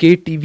KTV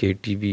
KTV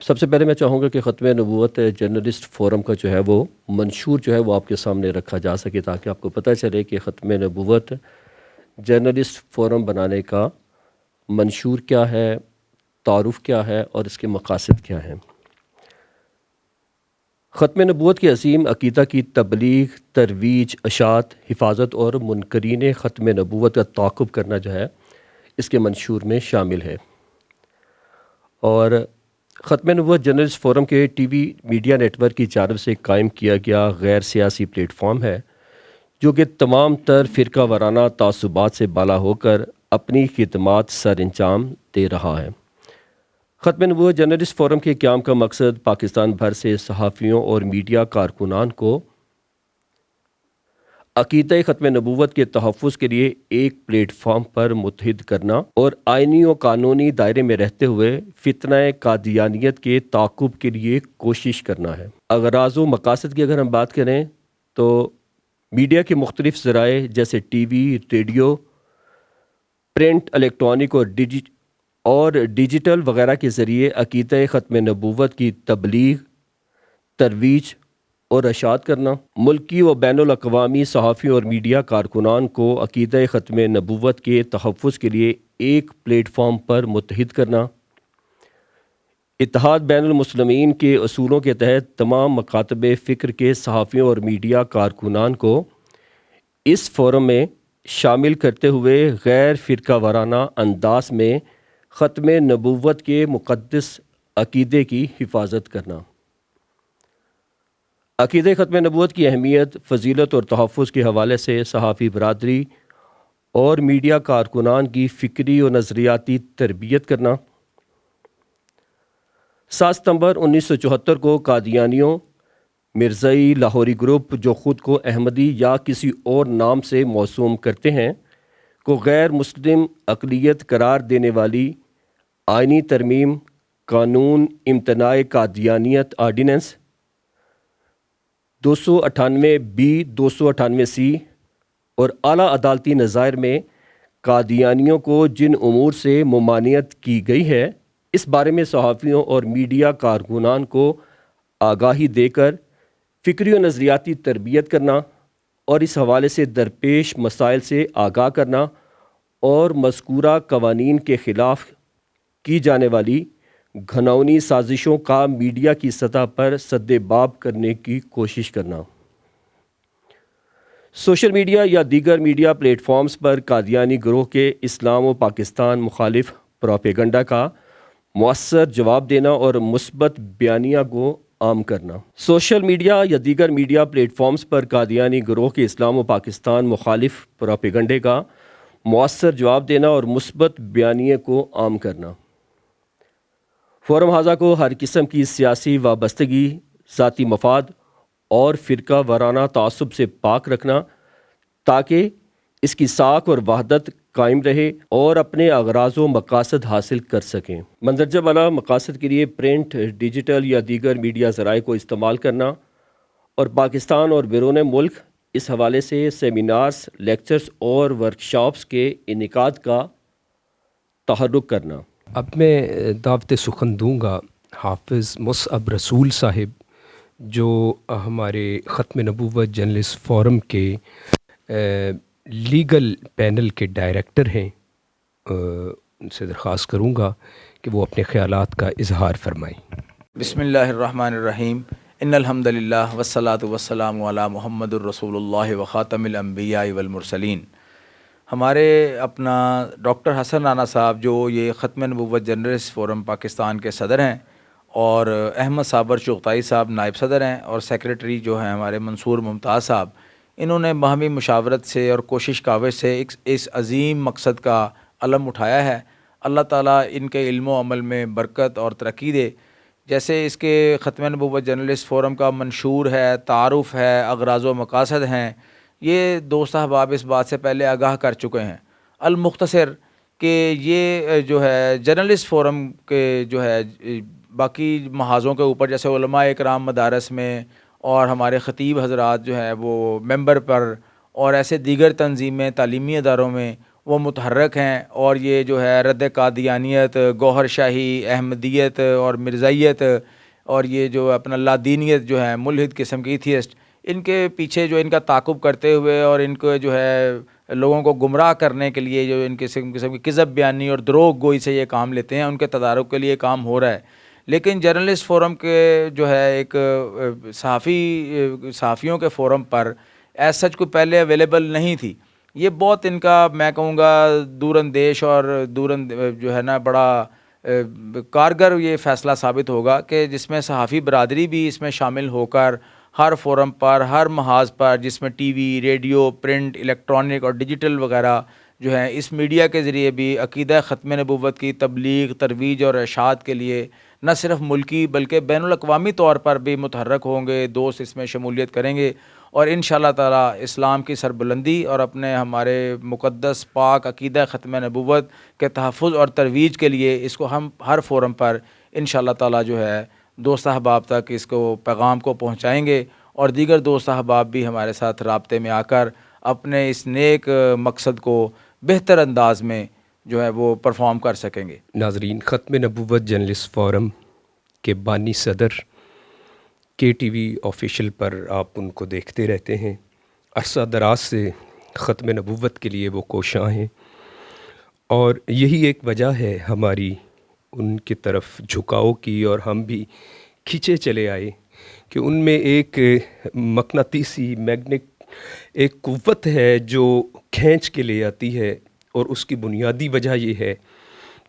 سب سے پہلے میں چاہوں گا کہ ختم نبوت جرنلسٹ فورم کا جو ہے وہ منشور جو ہے وہ آپ کے سامنے رکھا جا سکے، تاکہ آپ کو پتہ چلے کہ ختم نبوت جرنلسٹ فورم بنانے کا منشور کیا ہے، تعارف کیا ہے اور اس کے مقاصد کیا ہیں۔ ختم نبوت کے عظیم عقیدہ کی تبلیغ، ترویج، اشاعت، حفاظت اور منکرین ختم نبوت کا تعاقب کرنا جو ہے اس کے منشور میں شامل ہے۔ اور ختم نبوت جرنلسٹ فورم کے T V media network کی جانب سے قائم کیا گیا غیر سیاسی پلیٹ فارم ہے، جو کہ تمام تر فرقہ وارانہ تعصبات سے بالا ہو کر اپنی خدمات سر انجام دے رہا ہے۔ ختم نبوت جرنلسٹ فورم کے قیام کا مقصد پاکستان بھر سے صحافیوں اور میڈیا کارکنان کو عقیدہ ختم نبوت کے تحفظ کے لیے ایک پلیٹ فارم پر متحد کرنا اور آئینی و قانونی دائرے میں رہتے ہوئے فتنہ قادیانیت کے تعاقب کے لیے کوشش کرنا ہے۔ اغراض و مقاصد کی اگر ہم بات کریں تو میڈیا کے مختلف ذرائع جیسے T V, radio, print, electronic اور ڈیجیٹل وغیرہ کے ذریعے عقیدہ ختم نبوت کی تبلیغ، ترویج اور اشاعت کرنا، ملکی و بین الاقوامی صحافیوں اور میڈیا کارکنان کو عقیدہ ختم نبوت کے تحفظ کے لیے ایک پلیٹ فارم پر متحد کرنا، اتحاد بین المسلمین کے اصولوں کے تحت تمام مکاتب فکر کے صحافیوں اور میڈیا کارکنان کو اس فورم میں شامل کرتے ہوئے غیر فرقہ وارانہ انداز میں ختم نبوت کے مقدس عقیدے کی حفاظت کرنا۔ عقیدہ ختم نبوت کی اہمیت، فضیلت اور تحفظ کے حوالے سے صحافی برادری اور میڈیا کارکنان کی فکری و نظریاتی تربیت کرنا۔ 7 ستمبر 1974 کو قادیانیوں، مرزائی لاہوری گروپ جو خود کو احمدی یا کسی اور نام سے موسوم کرتے ہیں کو غیر مسلم اقلیت قرار دینے والی آئینی ترمیم قانون امتناع قادیانیت آرڈیننس 298B 298C اور اعلیٰ عدالتی نظائر میں قادیانیوں کو جن امور سے ممانعت کی گئی ہے اس بارے میں صحافیوں اور میڈیا کارکنان کو آگاہی دے کر فکری و نظریاتی تربیت کرنا اور اس حوالے سے درپیش مسائل سے آگاہ کرنا اور مذکورہ قوانین کے خلاف کی جانے والی گھناؤنی سازشوں کا میڈیا کی سطح پر سد باب کرنے کی کوشش کرنا۔ سوشل میڈیا یا دیگر میڈیا پلیٹ فارمز پر قادیانی گروہ کے اسلام و پاکستان مخالف پروپیگنڈا کا مؤثر جواب دینا اور مثبت بیانیہ کو عام کرنا۔ سوشل میڈیا یا دیگر میڈیا پلیٹ فارمز پر قادیانی گروہ کے اسلام و پاکستان مخالف پروپیگنڈے کا مؤثر جواب دینا اور مثبت بیانیے کو عام کرنا۔ فورم حاضہ کو ہر قسم کی سیاسی وابستگی، ذاتی مفاد اور فرقہ وارانہ تعصب سے پاک رکھنا تاکہ اس کی ساکھ اور وحدت قائم رہے اور اپنے اغراض و مقاصد حاصل کر سکیں۔ مندرجہ بالا مقاصد کے لیے پرنٹ، ڈیجیٹل یا دیگر میڈیا ذرائع کو استعمال کرنا اور پاکستان اور بیرون ملک اس حوالے سے سیمینارز، لیکچرز اور ورکشاپس کے انعقاد کا تحرک کرنا۔ اب میں دعوت سخن دوں گا حافظ مصعب رسول صاحب جو ہمارے ختم نبوت جرنلسٹ فورم کے لیگل پینل کے ڈائریکٹر ہیں، ان سے درخواست کروں گا کہ وہ اپنے خیالات کا اظہار فرمائیں۔ بسم اللہ الرحمن الرحیم، ان الحمد للہ والصلاۃ والسلام علی محمد الرسول اللہ وخاتم الانبیاء والمرسلین۔ ہمارے اپنا ڈاکٹر حسن رانا صاحب جو یہ ختم نبوت جرنلسٹ فورم پاکستان کے صدر ہیں، اور احمد صابر چغتائی صاحب نائب صدر ہیں، اور سیکریٹری جو ہیں ہمارے منصور ممتاز صاحب، انہوں نے باہمی مشاورت سے اور کوشش کاوش سے اس عظیم مقصد کا علم اٹھایا ہے۔ اللہ تعالیٰ ان کے علم و عمل میں برکت اور ترقی دے۔ جیسے اس کے ختم نبوت جرنلسٹ فورم کا منشور ہے، تعارف ہے، اغراض و مقاصد ہیں، یہ دوست احباب اس بات سے پہلے آگاہ کر چکے ہیں۔ المختصر کہ یہ جو ہے جرنلسٹ فورم کے جو ہے باقی محاذوں کے اوپر جیسے علماء اکرام مدارس میں اور ہمارے خطیب حضرات جو ہے وہ ممبر پر، اور ایسے دیگر تنظیمیں تعلیمی اداروں میں وہ متحرک ہیں، اور یہ جو ہے رد قادیانیت، گوہر شاہی، احمدیت اور مرزائیت، اور یہ جو اپنا لادینیت جو ہے ملحد قسم کی ایتھیسٹ، ان کے پیچھے جو ان کا تعاقب کرتے ہوئے اور ان کو جو ہے لوگوں کو گمراہ کرنے کے لیے جو ان قسم کی کذب بیانی اور دروغ گوئی سے یہ کام لیتے ہیں، ان کے تدارک کے لیے کام ہو رہا ہے۔ لیکن جرنلسٹ فورم کے جو ہے ایک صحافیوں کے فورم پر ایز سچ کوئی پہلے اویلیبل نہیں تھی۔ یہ بہت ان کا میں کہوں گا دور اندیش اور جو ہے نا بڑا کارگر یہ فیصلہ ثابت ہوگا کہ جس میں صحافی برادری بھی اس میں شامل ہو کر ہر فورم پر، ہر محاذ پر، جس میں T V, radio, print, electronic اور ڈیجیٹل وغیرہ جو ہیں، اس میڈیا کے ذریعے بھی عقیدہ ختم نبوت کی تبلیغ، ترویج اور ارشاد کے لیے نہ صرف ملکی بلکہ بین الاقوامی طور پر بھی متحرک ہوں گے، دوست اس میں شمولیت کریں گے، اور انشاءاللہ تعالی اسلام کی سربلندی اور اپنے ہمارے مقدس پاک عقیدہ ختم نبوت کے تحفظ اور ترویج کے لیے اس کو ہم ہر فورم پر انشاءاللہ تعالی جو ہے دوست احباب تک اس کو پیغام کو پہنچائیں گے، اور دیگر دوست احباب بھی ہمارے ساتھ رابطے میں آ کر اپنے اس نیک مقصد کو بہتر انداز میں جو ہے وہ پرفارم کر سکیں گے۔ ناظرین، ختم نبوت جرنلسٹ فورم کے بانی صدر کے ٹی وی آفیشیل پر آپ ان کو دیکھتے رہتے ہیں۔ عرصہ دراز سے ختم نبوت کے لیے وہ کوشاں ہیں، اور یہی ایک وجہ ہے ہماری ان کی طرف جھکاؤ کی، اور ہم بھی کھینچے چلے آئے کہ ان میں ایک مقناطیسی میگنیٹ ایک قوت ہے جو کھینچ کے لے آتی ہے، اور اس کی بنیادی وجہ یہ ہے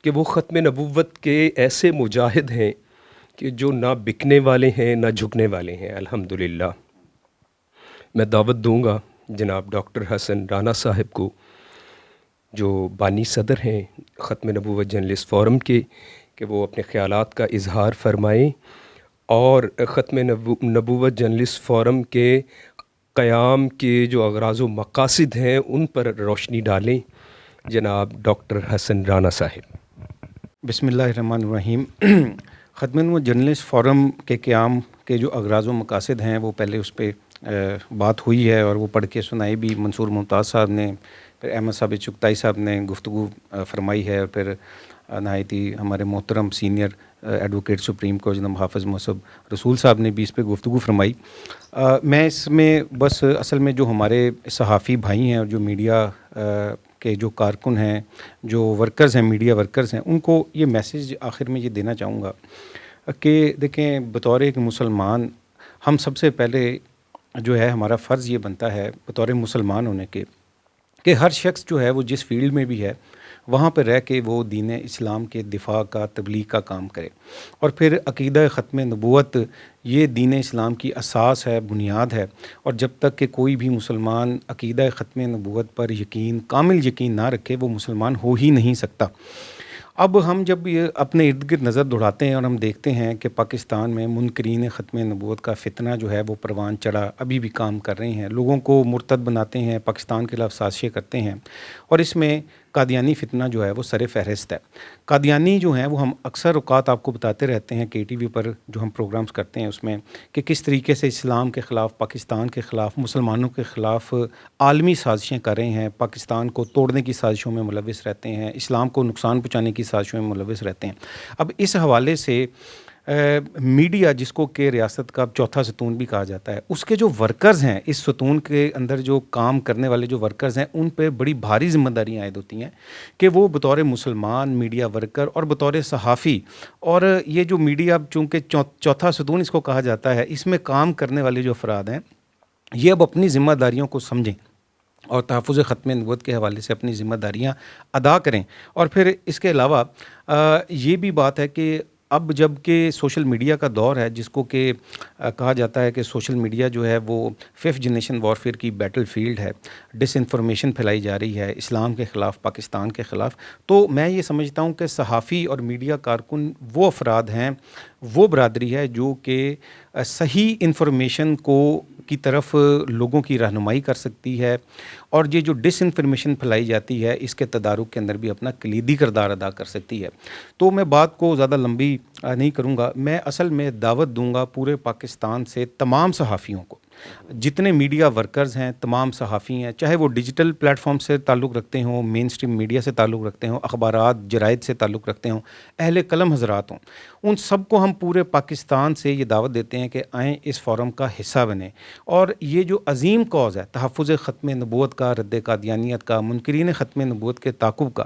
کہ وہ ختم نبوت کے ایسے مجاہد ہیں کہ جو نہ بکنے والے ہیں نہ جھکنے والے ہیں۔ الحمدللہ میں دعوت دوں گا جناب ڈاکٹر حسن رانا صاحب کو، جو بانی صدر ہیں ختم نبوت جرنلسٹ فورم کے، کہ وہ اپنے خیالات کا اظہار فرمائیں اور ختم نبوت جرنلسٹ فورم کے قیام کے جو اغراض و مقاصد ہیں ان پر روشنی ڈالیں۔ جناب ڈاکٹر حسن رانا صاحب۔ بسم اللہ الرحمن الرحیم۔ ختم نبوت جرنلسٹ فورم کے قیام کے جو اغراض و مقاصد ہیں وہ پہلے اس پہ بات ہوئی ہے، اور وہ پڑھ کے سنائی بھی منصور ممتاز صاحب نے، پھر احمد صاحب چغتائی صاحب نے گفتگو فرمائی ہے، اور پھر نہایت ہی ہمارے محترم سینئر ایڈوکیٹ سپریم کورٹ جناب حافظ مصعب رسول صاحب نے بھی اس پہ گفتگو فرمائی۔ میں اس میں بس اصل میں جو ہمارے صحافی بھائی ہیں اور جو میڈیا کے جو کارکن ہیں، جو ورکرز ہیں، میڈیا ورکرز ہیں، ان کو یہ میسیج آخر میں یہ دینا چاہوں گا کہ دیکھیں، بطور ایک مسلمان ہم سب سے پہلے جو ہے ہمارا فرض یہ بنتا ہے بطور مسلمان ہونے کے کہ ہر شخص جو ہے وہ جس فیلڈ میں بھی ہے وہاں پہ رہ کے وہ دین اسلام کے دفاع کا، تبلیغ کا کام کرے، اور پھر عقیدہ ختم نبوت یہ دین اسلام کی اساس ہے، بنیاد ہے، اور جب تک کہ کوئی بھی مسلمان عقیدہ ختم نبوت پر یقین، کامل یقین نہ رکھے، وہ مسلمان ہو ہی نہیں سکتا۔ اب ہم جب یہ اپنے ارد گرد نظر دوڑاتے ہیں اور ہم دیکھتے ہیں کہ پاکستان میں منکرین ختم نبوت کا فتنہ جو ہے وہ پروان چڑھا ابھی بھی کام کر رہے ہیں، لوگوں کو مرتد بناتے ہیں، پاکستان کے خلاف سازشیں کرتے ہیں، اور اس میں قادیانی فتنہ جو ہے وہ سر فہرست ہے۔ قادیانی جو ہیں وہ ہم اکثر اوقات آپ کو بتاتے رہتے ہیں، کے ٹی وی پر جو ہم پروگرامز کرتے ہیں اس میں، کہ کس طریقے سے اسلام کے خلاف، پاکستان کے خلاف، مسلمانوں کے خلاف عالمی سازشیں کر رہے ہیں، پاکستان کو توڑنے کی سازشوں میں ملوث رہتے ہیں، اسلام کو نقصان پہنچانے کی سازشوں میں ملوث رہتے ہیں۔ اب اس حوالے سے میڈیا، جس کو کہ ریاست کا چوتھا ستون بھی کہا جاتا ہے، اس کے جو ورکرز ہیں، اس ستون کے اندر جو کام کرنے والے جو ورکرز ہیں، ان پہ بڑی بھاری ذمہ داریاں عائد ہوتی ہیں کہ وہ بطور مسلمان میڈیا ورکر اور بطور صحافی، اور یہ جو میڈیا چونکہ چوتھا ستون اس کو کہا جاتا ہے، اس میں کام کرنے والے جو افراد ہیں، یہ اب اپنی ذمہ داریوں کو سمجھیں اور تحفظ ختم نبوت کے حوالے سے اپنی ذمہ داریاں ادا کریں۔ اور پھر اس کے علاوہ یہ بھی بات ہے کہ اب جب کہ سوشل میڈیا کا دور ہے، جس کو کہ کہا جاتا ہے کہ سوشل میڈیا جو ہے وہ 5th جنریشن وارفیئر کی بیٹل فیلڈ ہے، ڈس انفارمیشن پھیلائی جا رہی ہے اسلام کے خلاف، پاکستان کے خلاف، تو میں یہ سمجھتا ہوں کہ صحافی اور میڈیا کارکن وہ افراد ہیں، وہ برادری ہے جو کہ صحیح انفارمیشن کی طرف لوگوں کی رہنمائی کر سکتی ہے، اور یہ جو ڈس انفارمیشن پھیلائی جاتی ہے اس کے تدارک کے اندر بھی اپنا کلیدی کردار ادا کر سکتی ہے۔ تو میں بات کو زیادہ لمبی نہیں کروں گا، میں اصل میں دعوت دوں گا پورے پاکستان سے تمام صحافیوں کو جتنے میڈیا ورکرز ہیں، تمام صحافی ہیں، چاہے وہ ڈیجیٹل پلیٹ فارم سے تعلق رکھتے ہوں، مین اسٹریم میڈیا سے تعلق رکھتے ہوں، اخبارات جرائد سے تعلق رکھتے ہوں، اہل قلم حضرات ہوں، ان سب کو ہم پورے پاکستان سے یہ دعوت دیتے ہیں کہ آئیں اس فورم کا حصہ بنیں، اور یہ جو عظیم کاز ہے تحفظ ختم نبوت کا، رد قادیانیت کا، منکرین ختم نبوت کے تعاقب کا،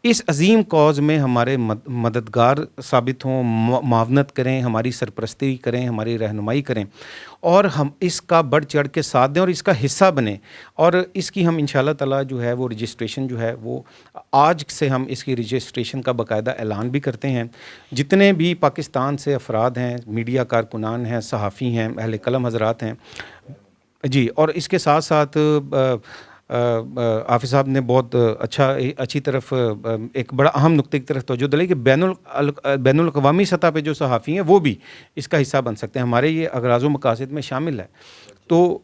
اس عظیم کاز میں ہمارے مددگار ثابت ہوں، معاونت کریں، ہماری سرپرستی کریں، ہماری رہنمائی کریں، اور ہم اس کا بڑھ چڑھ کے ساتھ دیں اور اس کا حصہ بنیں، اور اس کی ہم انشاءاللہ تعالیٰ جو ہے وہ رجسٹریشن جو ہے وہ آج سے ہم اس کی رجسٹریشن کا باقاعدہ اعلان بھی کرتے ہیں۔ جتنے بھی پاکستان سے افراد ہیں، میڈیا کارکنان ہیں، صحافی ہیں، اہل قلم حضرات ہیں جی، اور اس کے ساتھ ساتھ حافظ صاحب نے بہت اچھی طرف ایک بڑا اہم نقطے کی طرف توجہ دلائی کہ بین الاقوامی سطح پہ جو صحافی ہیں وہ بھی اس کا حصہ بن سکتے ہیں، ہمارے یہ اغراض و مقاصد میں شامل ہے، تو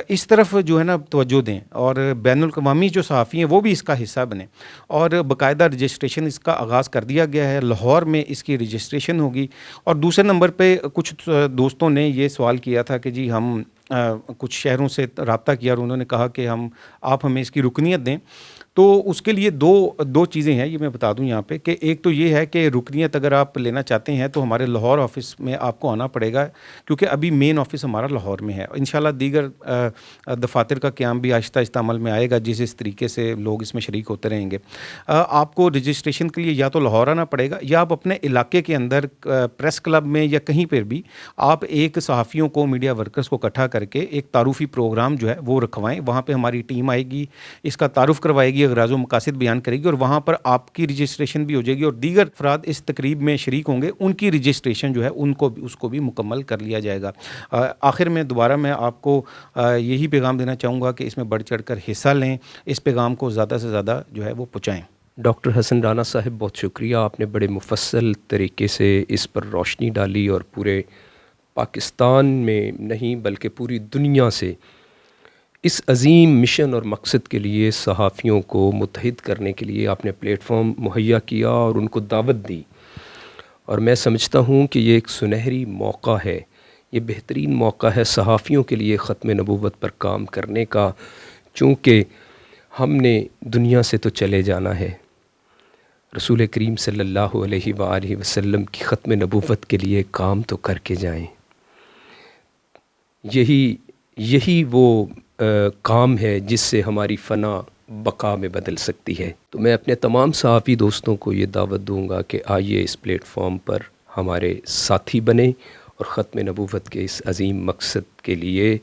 اس طرف جو ہے نا توجہ دیں، اور بین الاقوامی جو صحافی ہیں وہ بھی اس کا حصہ بنیں، اور باقاعدہ رجسٹریشن اس کا آغاز کر دیا گیا ہے، لاہور میں اس کی رجسٹریشن ہوگی۔ اور دوسرے نمبر پہ کچھ دوستوں نے یہ سوال کیا تھا کہ جی ہم کچھ شہروں سے رابطہ کیا اور انہوں نے کہا کہ آپ ہمیں اس کی رکنیت دیں، تو اس کے لیے دو چیزیں ہیں، یہ میں بتا دوں یہاں پہ کہ ایک تو یہ ہے کہ رکنیت اگر آپ لینا چاہتے ہیں تو ہمارے لاہور آفس میں آپ کو آنا پڑے گا، کیونکہ ابھی مین آفس ہمارا لاہور میں ہے، انشاءاللہ دیگر دفاتر کا قیام بھی آہستہ آہستہ عمل میں آئے گا، جس طریقے سے لوگ اس میں شریک ہوتے رہیں گے۔ آپ کو رجسٹریشن کے لیے یا تو لاہور آنا پڑے گا، یا آپ اپنے علاقے کے اندر پریس کلب میں یا کہیں پر بھی آپ ایک صحافیوں کو، میڈیا ورکرز کو اکٹھا کر کے ایک تعارفی پروگرام جو ہے وہ رکھوائیں، وہاں پہ ہماری ٹیم آئے گی، اس کا تعارف کروائے گی، اغراض و مقاصد بیان کرے گی، اور وہاں پر آپ کی رجسٹریشن بھی ہو جائے گی، اور دیگر افراد اس تقریب میں شریک ہوں گے، ان کی رجسٹریشن جو ہے اس کو بھی مکمل کر لیا جائے گا۔ آخر میں دوبارہ میں آپ کو یہی پیغام دینا چاہوں گا کہ اس میں بڑھ چڑھ کر حصہ لیں، اس پیغام کو زیادہ سے زیادہ جو ہے وہ پہنچائیں۔ ڈاکٹر حسن رانا صاحب بہت شکریہ، آپ نے بڑے مفصل طریقے سے اس پر روشنی ڈالی، اور پورے پاکستان میں نہیں بلکہ پوری دنیا سے اس عظیم مشن اور مقصد کے لیے صحافیوں کو متحد کرنے کے لیے آپ نے پلیٹ فارم مہیا کیا اور ان کو دعوت دی، اور میں سمجھتا ہوں کہ یہ ایک سنہری موقع ہے، یہ بہترین موقع ہے صحافیوں کے لیے ختم نبوت پر کام کرنے کا، چونکہ ہم نے دنیا سے تو چلے جانا ہے، رسول کریم صلی اللہ علیہ وآلہ وسلم کی ختم نبوت کے لیے کام تو کر کے جائیں۔ یہی وہ کام ہے جس سے ہماری فنا بقا میں بدل سکتی ہے۔ تو میں اپنے تمام صحافی دوستوں کو یہ دعوت دوں گا کہ آئیے اس پلیٹ فارم پر ہمارے ساتھی بنیں اور ختم نبوت کے اس عظیم مقصد کے لیے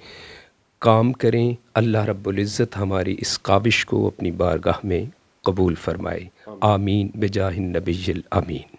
کام کریں۔ اللہ رب العزت ہماری اس کاوش کو اپنی بارگاہ میں قبول فرمائے، آمین بجاہ النبی الامین۔